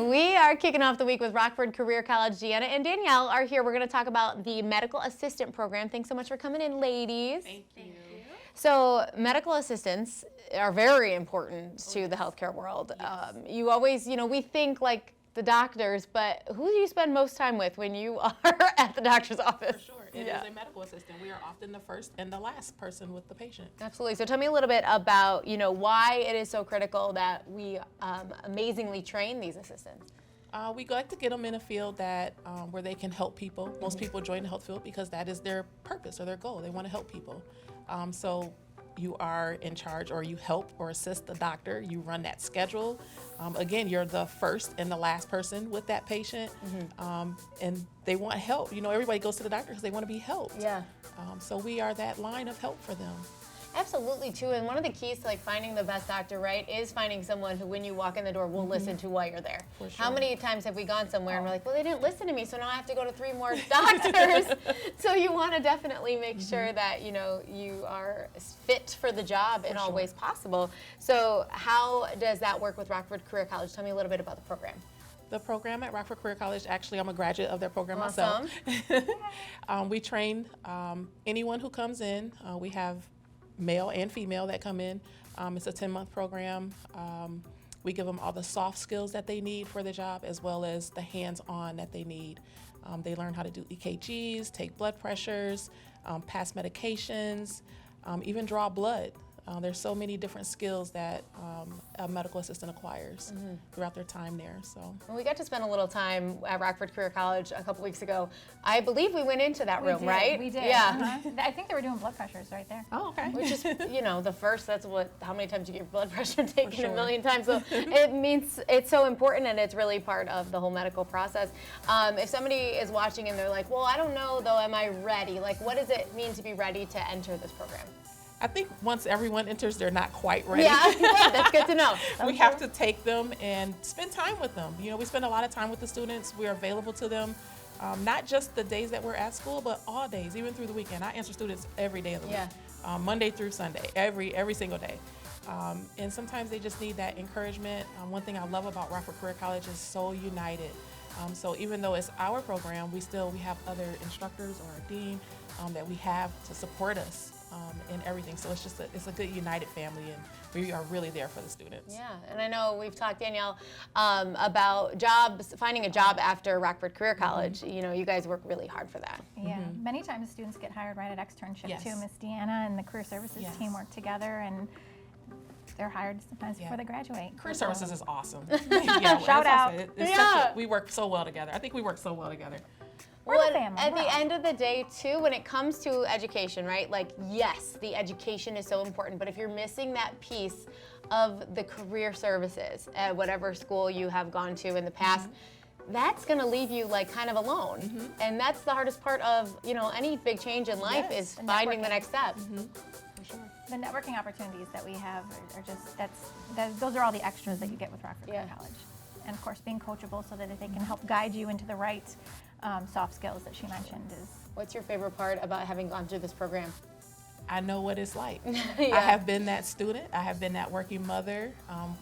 We are kicking off the week with Rockford Career College. Deanna and Danielle are here. We're going to talk about the medical assistant program. Thanks so much for coming in, ladies. Thank you. So medical assistants are very important to the healthcare world. Yes. You always, we think like the doctors, but who do you spend most time with when you are at the doctor's office? For sure. It is a medical assistant. We are often the first and the last person with the patient. Absolutely. So tell me a little bit about, why it is so critical that we amazingly train these assistants. We like to get them in a field that where they can help people. Most people join the health field because that is their purpose or their goal. They want to help people. So you are in charge, or you help or assist the doctor. You run that schedule. Again, you're the first and the last person with that patient, and they want help. Everybody goes to the doctor because they want to be helped. Yeah. So we are that line of help for them. Absolutely, too. And one of the keys to finding the best doctor, right, is finding someone who, when you walk in the door, will listen to why you're there. For sure. How many times have we gone somewhere and we're like, well, they didn't listen to me, so now I have to go to 3 more doctors. So you want to definitely make sure that, you are fit for the job in all ways possible. So how does that work with Rockford Career College? Tell me a little bit about the program. The program at Rockford Career College, actually, I'm a graduate of their program Awesome. myself. We train anyone who comes in. We have male and female that come in. It's a 10-month program. We give them all the soft skills that they need for the job, as well as the hands-on that they need. They learn how to do EKGs, take blood pressures, pass medications, even draw blood. There's so many different skills that a medical assistant acquires throughout their time there. So well, we got to spend a little time at Rockford Career College a couple weeks ago. I believe we went into that room, right? We did. Yeah. I think they were doing blood pressures right there. Oh, okay. Which is, the first, how many times you get your blood pressure taken sure. a million times. So it means it's so important, and it's really part of the whole medical process. If somebody is watching and they're like, well, I don't know though, am I ready? What does it mean to be ready to enter this program? I think once everyone enters, they're not quite ready. Yeah, that's good to know. We have to take them and spend time with them. We spend a lot of time with the students. We're available to them, not just the days that we're at school, but all days, even through the weekend. I answer students every day of the week, Monday through Sunday, every single day. And sometimes they just need that encouragement. One thing I love about Rockford Career College is so united. So even though it's our program, we have other instructors or a dean that we have to support us in everything. So it's a good united family, and we are really there for the students. Yeah, and I know we've talked, Danielle, about finding a job after Rockford Career College. You guys work really hard for that. Yeah, many times students get hired right at externship Yes. too. Miss Deanna and the career services Yes. team work together, and they're hired sometimes before they graduate. Career services is awesome. Shout out. We work so well together. I think we work so well together. We're the family. At the end of the day, too, when it comes to education, right? Yes, the education is so important, but if you're missing that piece of the career services at whatever school you have gone to in the past, that's going to leave you kind of alone. And that's the hardest part of, any big change in life is finding the next step. For sure. The networking opportunities that we have are just, those are all the extras that you get with Rockford Career College. And of course, being coachable so that they can help guide you into the right soft skills that she mentioned is. What's your favorite part about having gone through this program? I know what it's like. I have been that student. I have been that working mother,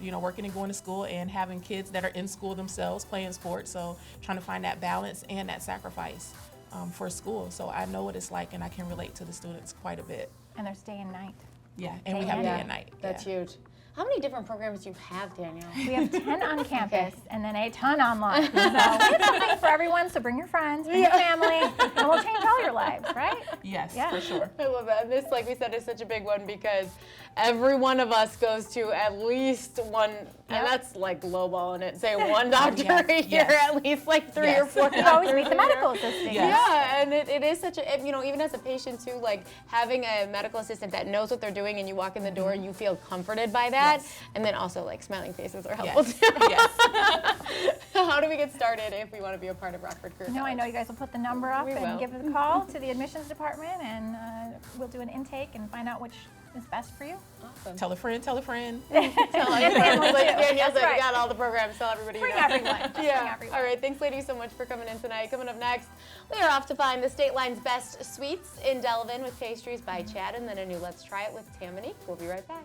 working and going to school and having kids that are in school themselves playing sports. So trying to find that balance and that sacrifice for school. So I know what it's like, and I can relate to the students quite a bit. And there's day and night. Yeah, and we have day and night. That's huge. How many different programs do you have, Danielle? We have 10 on campus and then a ton online. So we have something for everyone, so bring your friends, bring your family, and we'll change all your lives, right? Yes, for sure. I love that. And this, like we said, is such a big one because every one of us goes to at least one, and that's lowballing it, say one doctor a year, at least 3 or 4 You always meet the medical assistant. Yeah, and it is such a, even as a patient too, having a medical assistant that knows what they're doing and you walk in the door and you feel comforted by that. And then also smiling faces are helpful too. Yes. How do we get started if we want to be a part of Rockford Career College? I know you guys will put the number up and give us a call to the admissions department, and we'll do an intake and find out which is best for you. Awesome. Tell a friend, tell a friend. Tell everyone. Danielle said, you got all the programs. Tell everybody. Bring everyone. Bring everyone. All right. Thanks, ladies, so much for coming in tonight. Coming up next, we are off to find the State Line's best sweets in Delavan with pastries by Chad, and then a new Let's Try It with Tammany. We'll be right back.